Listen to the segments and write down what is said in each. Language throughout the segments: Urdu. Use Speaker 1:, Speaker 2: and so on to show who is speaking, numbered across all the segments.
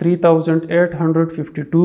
Speaker 1: 3852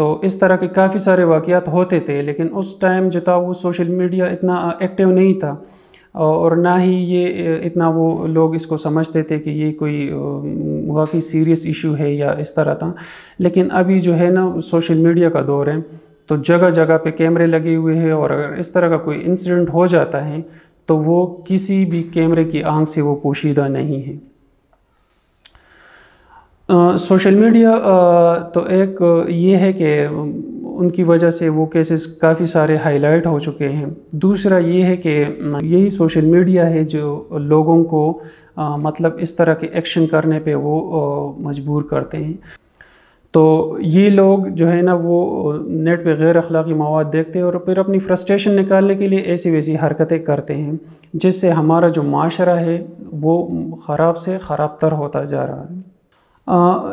Speaker 1: تو اس طرح کے کافی سارے واقعات ہوتے تھے، لیکن اس ٹائم جو تھا وہ سوشل میڈیا اتنا ایکٹیو نہیں تھا، اور نہ ہی یہ اتنا وہ لوگ اس کو سمجھتے تھے کہ یہ کوئی واقعی سیریس ایشو ہے یا اس طرح تھا۔ لیکن ابھی جو ہے نا سوشل میڈیا کا دور ہے، تو جگہ جگہ پہ کیمرے لگے ہوئے ہیں، اور اگر اس طرح کا کوئی انسیڈنٹ ہو جاتا ہے تو وہ کسی بھی کیمرے کی آنکھ سے وہ پوشیدہ نہیں ہے۔ سوشل میڈیا تو ایک یہ ہے کہ ان کی وجہ سے وہ کیسز کافی سارے ہائی لائٹ ہو چکے ہیں۔ دوسرا یہ ہے کہ یہی سوشل میڈیا ہے جو لوگوں کو مطلب اس طرح کے ایکشن کرنے پہ وہ مجبور کرتے ہیں۔ تو یہ لوگ جو ہے نا وہ نیٹ پہ غیر اخلاقی مواد دیکھتے ہیں اور پھر اپنی فرسٹریشن نکالنے کے لیے ایسی ویسی حرکتیں کرتے ہیں، جس سے ہمارا جو معاشرہ ہے وہ خراب سے خراب تر ہوتا جا رہا ہے۔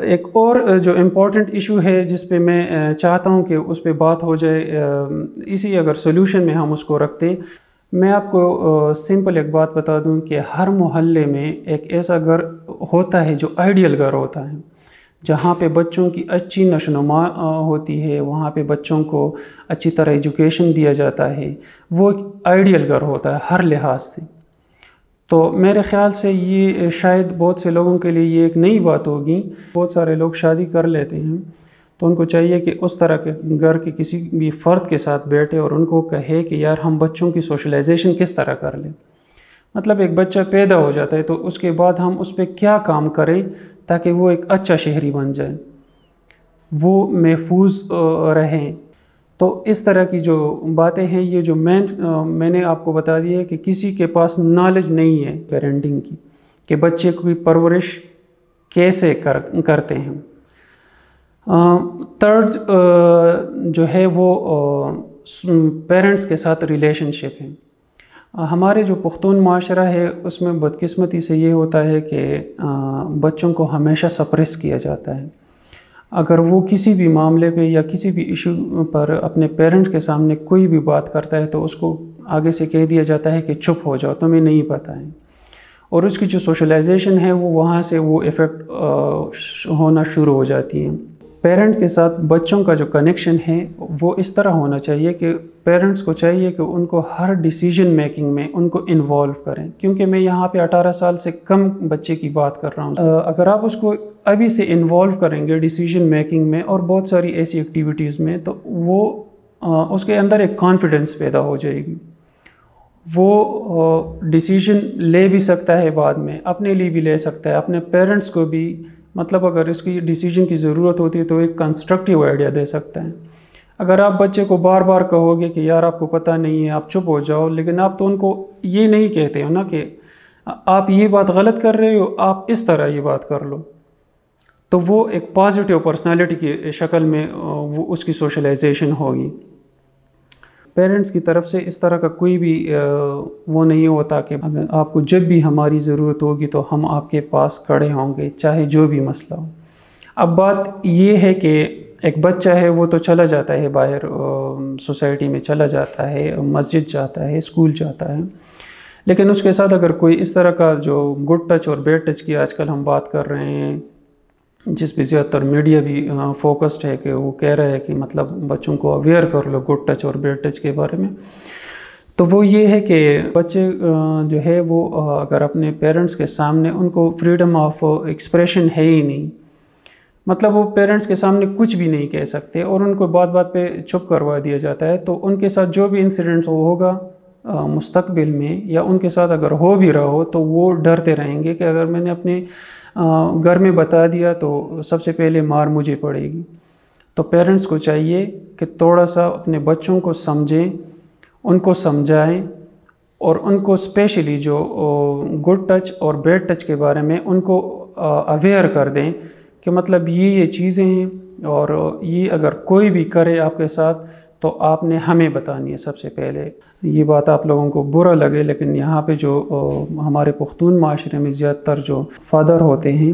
Speaker 1: ایک اور جو امپورٹنٹ ایشو ہے جس پہ میں چاہتا ہوں کہ اس پہ بات ہو جائے، اسی اگر سولوشن میں ہم اس کو رکھتے، میں آپ کو سمپل ایک بات بتا دوں کہ ہر محلے میں ایک ایسا گھر ہوتا ہے جو آئیڈیل گھر ہوتا ہے، جہاں پہ بچوں کی اچھی نشوونما ہوتی ہے، وہاں پہ بچوں کو اچھی طرح ایجوکیشن دیا جاتا ہے، وہ ایک آئیڈیل گھر ہوتا ہے ہر لحاظ سے۔ تو میرے خیال سے یہ شاید بہت سے لوگوں کے لیے یہ ایک نئی بات ہوگی۔ بہت سارے لوگ شادی کر لیتے ہیں تو ان کو چاہیے کہ اس طرح کے گھر کے کسی بھی فرد کے ساتھ بیٹھے اور ان کو کہے کہ یار ہم بچوں کی سوشلائزیشن کس طرح کر لیں۔ مطلب ایک بچہ پیدا ہو جاتا ہے تو اس کے بعد ہم اس پہ کیا کام کریں تاکہ وہ ایک اچھا شہری بن جائے، وہ محفوظ رہیں۔ تو اس طرح کی جو باتیں ہیں، یہ جو میں نے آپ کو بتا دیا ہے کہ کسی کے پاس نالج نہیں ہے پیرنٹنگ کی، کہ بچے کی پرورش کیسے کرتے ہیں۔ تھرڈ جو ہے وہ پیرنٹس کے ساتھ ریلیشن شپ ہے۔ ہمارے جو پختون معاشرہ ہے اس میں بدقسمتی سے یہ ہوتا ہے کہ بچوں کو ہمیشہ سپریس کیا جاتا ہے۔ اگر وہ کسی بھی معاملے پہ یا کسی بھی ایشو پر اپنے پیرنٹس کے سامنے کوئی بھی بات کرتا ہے تو اس کو آگے سے کہہ دیا جاتا ہے کہ چپ ہو جاؤ، تمہیں نہیں پتہ ہے، اور اس کی جو سوشلائزیشن ہے وہ وہاں سے وہ ایفیکٹ ہونا شروع ہو جاتی ہے۔ پیرنٹ کے ساتھ بچوں کا جو کنیکشن ہے وہ اس طرح ہونا چاہیے کہ پیرنٹس کو چاہیے کہ ان کو ہر ڈیسیجن میکنگ میں ان کو انوالو کریں، کیونکہ میں یہاں پہ 18 سال سے کم بچے کی بات کر رہا ہوں۔ اگر آپ اس کو ابھی سے انوالو کریں گے ڈیسیجن میکنگ میں اور بہت ساری ایسی ایکٹیویٹیز میں، تو وہ اس کے اندر ایک کانفیڈنس پیدا ہو جائے گی، وہ ڈیسیجن لے بھی سکتا ہے، بعد میں اپنے لیے بھی لے سکتا ہے، اپنے پیرنٹس کو بھی، مطلب اگر اس کی ڈیسیجن کی ضرورت ہوتی ہے تو ایک کنسٹرکٹیو آئیڈیا دے سکتا ہے۔ اگر آپ بچے کو بار بار کہو گے کہ یار آپ کو پتہ نہیں ہے، آپ چپ ہو جاؤ، لیکن آپ تو ان کو یہ نہیں کہتے ہو نا کہ آپ یہ بات غلط کر رہے ہو، آپ اس طرح یہ بات کر لو، تو وہ ایک پازیٹیو پرسنالٹی کی شکل میں وہ اس کی سوشلائزیشن ہوگی۔ پیرنٹس کی طرف سے اس طرح کا کوئی بھی وہ نہیں ہوتا کہ اگر آپ کو جب بھی ہماری ضرورت ہوگی تو ہم آپ کے پاس کھڑے ہوں گے، چاہے جو بھی مسئلہ ہو۔ اب بات یہ ہے کہ ایک بچہ ہے وہ تو چلا جاتا ہے باہر، سوسائٹی میں چلا جاتا ہے، مسجد جاتا ہے، اسکول جاتا ہے، لیکن اس کے ساتھ اگر کوئی اس طرح کا جو گڈ ٹچ اور بیڈ ٹچ کی آج کل ہم بات کر رہے ہیں، جس پہ زیادہ تر میڈیا بھی فوکسڈ ہے کہ وہ کہہ رہا ہے کہ مطلب بچوں کو اویئر کر لو گڈ ٹچ اور بیڈ ٹچ کے بارے میں، تو وہ یہ ہے کہ بچے جو ہے وہ اگر اپنے پیرنٹس کے سامنے ان کو فریڈم آف ایکسپریشن ہے ہی نہیں، مطلب وہ پیرنٹس کے سامنے کچھ بھی نہیں کہہ سکتے اور ان کو بات بات پہ چپ کروا دیا جاتا ہے، تو ان کے ساتھ جو بھی انسیڈنٹس ہوگا مستقبل میں، یا ان کے ساتھ اگر ہو بھی رہا ہو تو وہ ڈرتے رہیں گے کہ اگر میں نے اپنے گھر میں بتا دیا تو سب سے پہلے مار مجھے پڑے گی۔ تو پیرنٹس کو چاہیے کہ تھوڑا سا اپنے بچوں کو سمجھیں، ان کو سمجھائیں، اور ان کو اسپیشلی جو گڈ ٹچ اور بیڈ ٹچ کے بارے میں ان کو اویئر کر دیں کہ مطلب یہ چیزیں ہیں، اور یہ اگر کوئی بھی کرے آپ کے ساتھ تو آپ نے ہمیں بتانی ہے سب سے پہلے۔ یہ بات آپ لوگوں کو برا لگے، لیکن یہاں پہ جو ہمارے پختون معاشرے میں زیادہ تر جو فادر ہوتے ہیں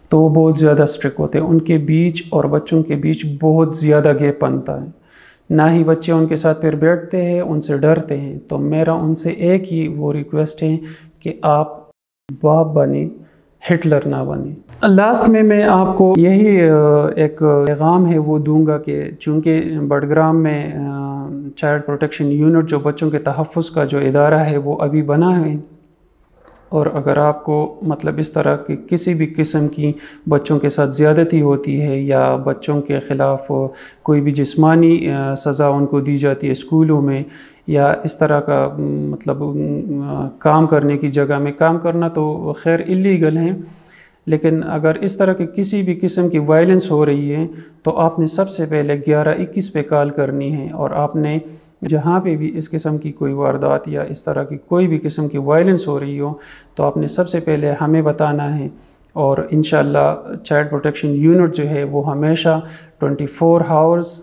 Speaker 1: تو وہ بہت زیادہ اسٹرکٹ ہوتے ہیں، ان کے بیچ اور بچوں کے بیچ بہت زیادہ گیپ بنتا ہے، نہ ہی بچے ان کے ساتھ پھر بیٹھتے ہیں، ان سے ڈرتے ہیں۔ تو میرا ان سے ایک ہی وہ ریکویسٹ ہے کہ آپ باپ بنیں، ہٹلر نہ بنے۔ لاسٹ میں آپ کو یہی ایک پیغام ہے وہ دوں گا کہ چونکہ بڈگرام میں چائلڈ پروٹیکشن یونٹ جو بچوں کے تحفظ کا جو ادارہ ہے وہ ابھی بنا ہے، اور اگر آپ کو مطلب اس طرح کی کسی بھی قسم کی بچوں کے ساتھ زیادتی ہوتی ہے یا بچوں کے خلاف کوئی بھی جسمانی سزا ان کو دی جاتی ہے اسکولوں میں، یا اس طرح کا مطلب کام کرنے کی جگہ میں کام کرنا تو خیر اللیگل ہیں، لیکن اگر اس طرح کی کسی بھی قسم کی وائلنس ہو رہی ہے تو آپ نے سب سے پہلے 1121 پہ کال کرنی ہے، اور آپ نے جہاں پہ بھی اس قسم کی کوئی واردات یا اس طرح کی کوئی بھی قسم کی وائلنس ہو رہی ہو تو آپ نے سب سے پہلے ہمیں بتانا ہے، اور انشاءاللہ چائلڈ پروٹیکشن یونٹ جو ہے وہ ہمیشہ 24 آورز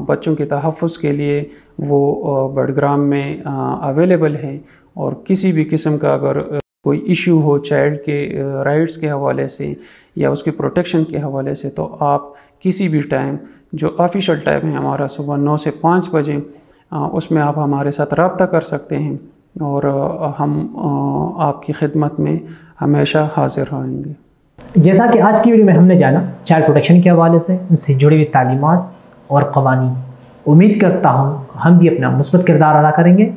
Speaker 1: بچوں کے تحفظ کے لیے وہ بڈگرام میں اویلیبل ہے، اور کسی بھی قسم کا اگر کوئی ایشو ہو چائلڈ کے رائٹس کے حوالے سے یا اس کے پروٹیکشن کے حوالے سے تو آپ کسی بھی ٹائم، جو آفیشیل ٹائم ہے ہمارا صبح 9 سے 5 بجے، اس میں آپ ہمارے ساتھ رابطہ کر سکتے ہیں، اور ہم آپ کی خدمت میں ہمیشہ حاضر رہیں گے۔
Speaker 2: جیسا کہ آج کی ویڈیو میں ہم نے جانا چائلڈ پروٹیکشن کے حوالے سے ان سے جڑی ہوئی تعلیمات اور قوانین، امید کرتا ہوں ہم بھی اپنا مثبت کردار ادا کریں گے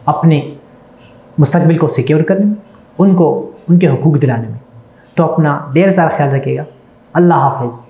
Speaker 2: اپنے مستقبل کو سیکیور کرنے میں، ان کو ان کے حقوق دلانے میں۔ تو اپنا ڈھیر سارا خیال رکھیے گا۔ اللہ حافظ۔